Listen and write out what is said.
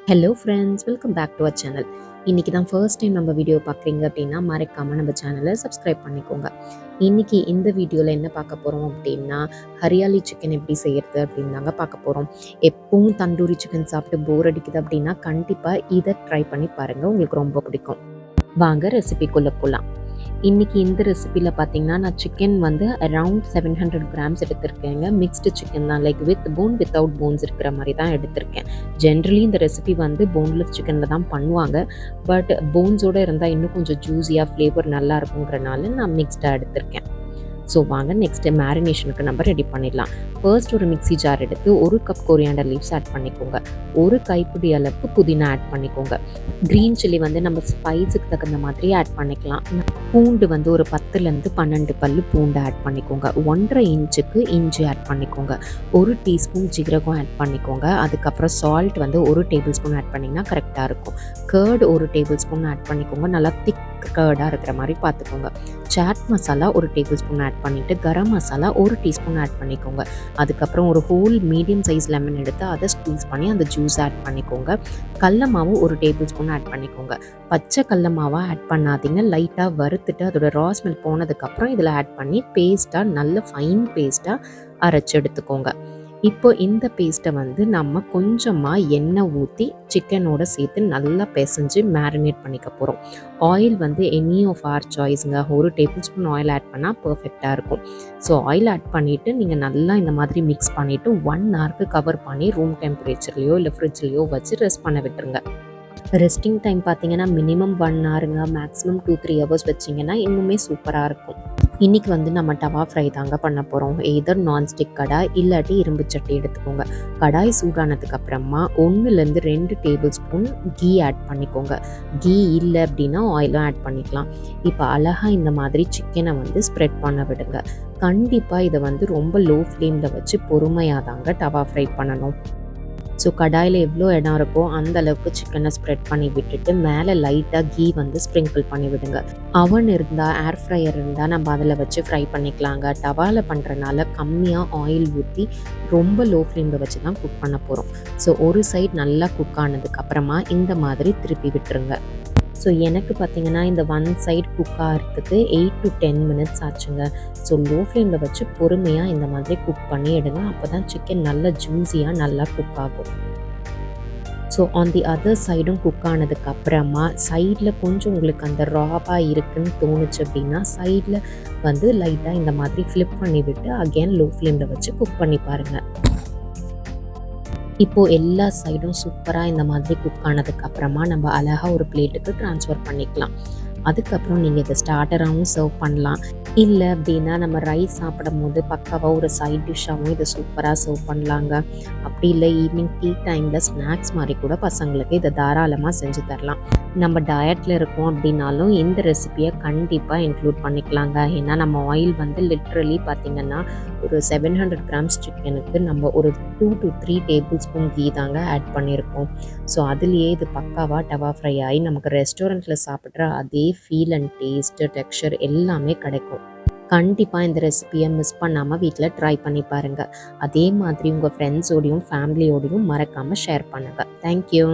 Hello friends, welcome back to our channel. இன்றைக்கி தான் first time நம்ம வீடியோ பார்க்குறீங்க அப்படின்னா மறக்காமல் நம்ம சேனலை சப்ஸ்கிரைப் பண்ணிக்கோங்க. இன்றைக்கி இந்த வீடியோவில் என்ன பார்க்க போகிறோம் அப்படின்னா, ஹரியாலி சிக்கன் எப்படி செய்கிறது அப்படின்னு தாங்க பார்க்க போகிறோம். எப்பவும் தந்தூரி சிக்கன் சாப்பிட்டு போர் அடிக்குது அப்படின்னா கண்டிப்பாக இதை ட்ரை பண்ணி பாருங்கள், உங்களுக்கு ரொம்ப பிடிக்கும். வாங்க ரெசிபிக்குள்ளே போகலாம். இன்றைக்கி இந்த ரெசிப்பியில் பார்த்தீங்கன்னா நான் சிக்கன் வந்து அரவுண்ட் 700 கிராம்ஸ் எடுத்திருக்கேங்க. மிக்ஸ்டு சிக்கன் தான், like with bone without bones இருக்கிற மாதிரி தான் எடுத்திருக்கேன். ஜென்ரலி இந்த ரெசிபி வந்து போன்லெஸ் சிக்கனில் தான் பண்ணுவாங்க. பட் போன்ஸோடு இருந்தால் இன்னும் கொஞ்சம் ஜூஸியாக ஃப்ளேவர் நல்லா இருக்குங்கிறனால நான் மிக்ஸ்டாக எடுத்திருக்கேன். ஸோ வாங்க நெக்ஸ்ட்டு மேரினேஷனுக்கு நம்ம ரெடி பண்ணிடலாம். ஃபர்ஸ்ட் ஒரு மிக்ஸி ஜார் எடுத்து 1 கப் கொரியாண்டர் லீவ்ஸ் ஆட் பண்ணிக்கோங்க. 1 கைப்பிடி அளவுக்கு புதினா ஆட் பண்ணிக்கோங்க. க்ரீன் சில்லி வந்து நம்ம ஸ்பைஸுக்கு தகுந்த மாதிரி ஆட் பண்ணிக்கலாம். பூண்டு வந்து ஒரு 10லேருந்து 12 பல்லு பூண்டு ஆட் பண்ணிக்கோங்க. 1.5 இன்ச்சுக்கு இஞ்சி ஆட் பண்ணிக்கோங்க. 1 டீஸ்பூன் ஜீரகம் ஆட் பண்ணிக்கோங்க. அதுக்கப்புறம் சால்ட் வந்து 1 டேபிள் ஸ்பூன் ஆட் பண்ணிங்கன்னா கரெக்டாக இருக்கும். கர்ட் 1 டேபிள் ஸ்பூன் ஆட் பண்ணிக்கோங்க. நல்லா திக் கர்டாக இருக்கிற மாதிரி பார்த்துக்கோங்க. Chaat masala 1 table spoon add பண்ணிவிட்டு கரம் மசாலா 1 டீஸ்பூன் ஆட் பண்ணிக்கோங்க. அதுக்கப்புறம் ஒரு ஹோல் மீடியம் சைஸ் லெமன் எடுத்து அதை ஸ்க்வீஸ் பண்ணி அந்த ஜூஸ் ஆட் பண்ணிக்கோங்க. கடல மாவு 1 டேபிள் ஸ்பூன் ஆட் பண்ணிக்கோங்க. பச்சை கடல மாவாக ஆட் பண்ணாதீங்க. லைட்டாக வறுத்துட்டு அதோட ரா ஸ்மெல் போனதுக்கப்புறம் இதில் ஆட் பண்ணி பேஸ்ட்டாக, நல்ல ஃபைன் பேஸ்ட்டாக அரைச்சி எடுத்துக்கோங்க. இப்போ இந்த பேஸ்ட்டை வந்து நம்ம கொஞ்சமாக எண்ணெய் ஊற்றி சிக்கனோட சேர்த்து நல்லா பிசைஞ்சு மேரினேட் பண்ணிக்க போகிறோம். ஆயில் வந்து எனி ஆஃப் ஆர் சாய்ஸுங்க. 1 டேபிள் ஸ்பூன் ஆயில் ஆட் பண்ணால் பர்ஃபெக்டாக இருக்கும். ஸோ ஆயில் ஆட் பண்ணிவிட்டு நீங்கள் நல்லா இந்த மாதிரி மிக்ஸ் பண்ணிவிட்டு 1 ஹவருக்கு கவர் பண்ணி ரூம் டெம்பரேச்சர்லையோ இல்லை ஃப்ரிட்ஜ்லையோ வச்சு ரெஸ்ட் பண்ண விட்டுருங்க. ரெஸ்டிங் டைம் பார்த்தீங்கன்னா மினிமம் 1 ஹவருங்க, மேக்ஸிமம் 2-3 ஹவர்ஸ் வச்சிங்கன்னா இன்னுமே சூப்பராக இருக்கும். இன்றைக்கி வந்து நம்ம டவா ஃப்ரை தாங்க பண்ண போகிறோம். எதர் நான்ஸ்டிக் கடாய் இல்லாட்டி இரும்பு சட்டி எடுத்துக்கோங்க. கடாய் சூடானதுக்கு அப்புறமா 1லேருந்து 2 டேபிள் ஸ்பூன் கீ ஆட் பண்ணிக்கோங்க. கீ இல்லை அப்படின்னா ஆயிலும் ஆட் பண்ணிக்கலாம். இப்போ அழகாக இந்த மாதிரி சிக்கனை வந்து ஸ்ப்ரெட் பண்ண விடுங்க. கண்டிப்பாக இதை வந்து ரொம்ப லோ ஃப்ளேமில் வச்சு பொறுமையாக தாங்க டவா ஃப்ரை பண்ணணும். ஸோ கடாயில் எவ்வளோ இடம் இருக்கோ அந்த அளவுக்கு சிக்கனை ஸ்ப்ரெட் பண்ணி விட்டுட்டு மேலே லைட்டாக கீ வந்து ஸ்ப்ரிங்கிள் பண்ணி விடுங்க. அவன் இருந்தால், ஏர் ஃப்ரையர் இருந்தால் நம்ம அதில் வச்சு ஃப்ரை பண்ணிக்கலாங்க. டவாவில் பண்ணுறனால கம்மியாக ஆயில் ஊற்றி ரொம்ப லோ ஃப்ளேமில் வச்சு தான் குக் பண்ண போகிறோம். ஸோ ஒரு சைட் நல்லா குக் ஆனதுக்கப்புறமா இந்த மாதிரி திருப்பி விட்டுருங்க. ஸோ எனக்கு பார்த்திங்கன்னா இந்த 1 சைட் குக் ஆகிறதுக்கு 8 to 10 மினிட்ஸ் ஆச்சுங்க. ஸோ லோ ஃப்ளேமில் வச்சு பொறுமையாக இந்த மாதிரி குக் பண்ணி எடுங்க. அப்போ தான் சிக்கன் நல்லா ஜூஸியாக நல்லா குக் ஆகும். ஸோ ஆன் தி அதர் சைடும் குக் ஆனதுக்கு அப்புறமா சைடில் கொஞ்சம் உங்களுக்கு அந்த ராவாக இருக்குன்னு தோணுச்சு அப்படின்னா சைடில் வந்து லைட்டாக இந்த மாதிரி ஃப்ளிப் பண்ணி விட்டு அகெயின் லோ ஃப்ளேமில் வச்சு குக் பண்ணி பாருங்கள். இப்போது எல்லா சைடும் சூப்பராக இந்த மாதிரி குக் ஆனதுக்கப்புறமா நம்ம அழகாக ஒரு பிளேட்டுக்கு ட்ரான்ஸ்ஃபர் பண்ணிக்கலாம். அதுக்கப்புறம் நீங்கள் இதை ஸ்டார்டராகவும் சர்வ் பண்ணலாம். இல்லை அப்படின்னா நம்ம ரைஸ் சாப்பிடும் போது பக்காவாக ஒரு சைட் டிஷ்ஷாகவும் இதை சூப்பராக சர்வ் பண்ணலாங்க. அப்படி இல்லை ஈவினிங் டீ டைமில் ஸ்நாக்ஸ் மாதிரி கூட பசங்களுக்கு இதை தாராளமாக செஞ்சு தரலாம். நம்ம டயட்டில் இருக்கோம் அப்படின்னாலும் இந்த ரெசிபியை கண்டிப்பாக இன்க்ளூட் பண்ணிக்கலாங்க. ஏன்னா நம்ம ஆயில் வந்து லிட்ரலி பார்த்திங்கன்னா ஒரு 700 கிராம்ஸ் சிக்கனுக்கு நம்ம ஒரு 2 to 3 டேபிள் ஸ்பூன் கீ தாங்க ஆட் பண்ணியிருக்கோம். ஸோ அதுலேயே இது பக்காவாக டவா ஃப்ரை ஆகி நமக்கு ரெஸ்டாரண்ட்டில் சாப்பிட்ற அதே ஃபீல் அண்ட் டேஸ்ட்டு, டெக்ஸ்சர் எல்லாமே கிடைக்கும். கண்டிப்பாக இந்த ரெசிபியை மிஸ் பண்ணாமல் வீட்டில் ட்ரை பண்ணி பாருங்கள். அதே மாதிரி உங்கள் ஃப்ரெண்ட்ஸோடையும் ஃபேமிலியோடையும் மறக்காமல் ஷேர் பண்ணுங்கள். தேங்க்யூ.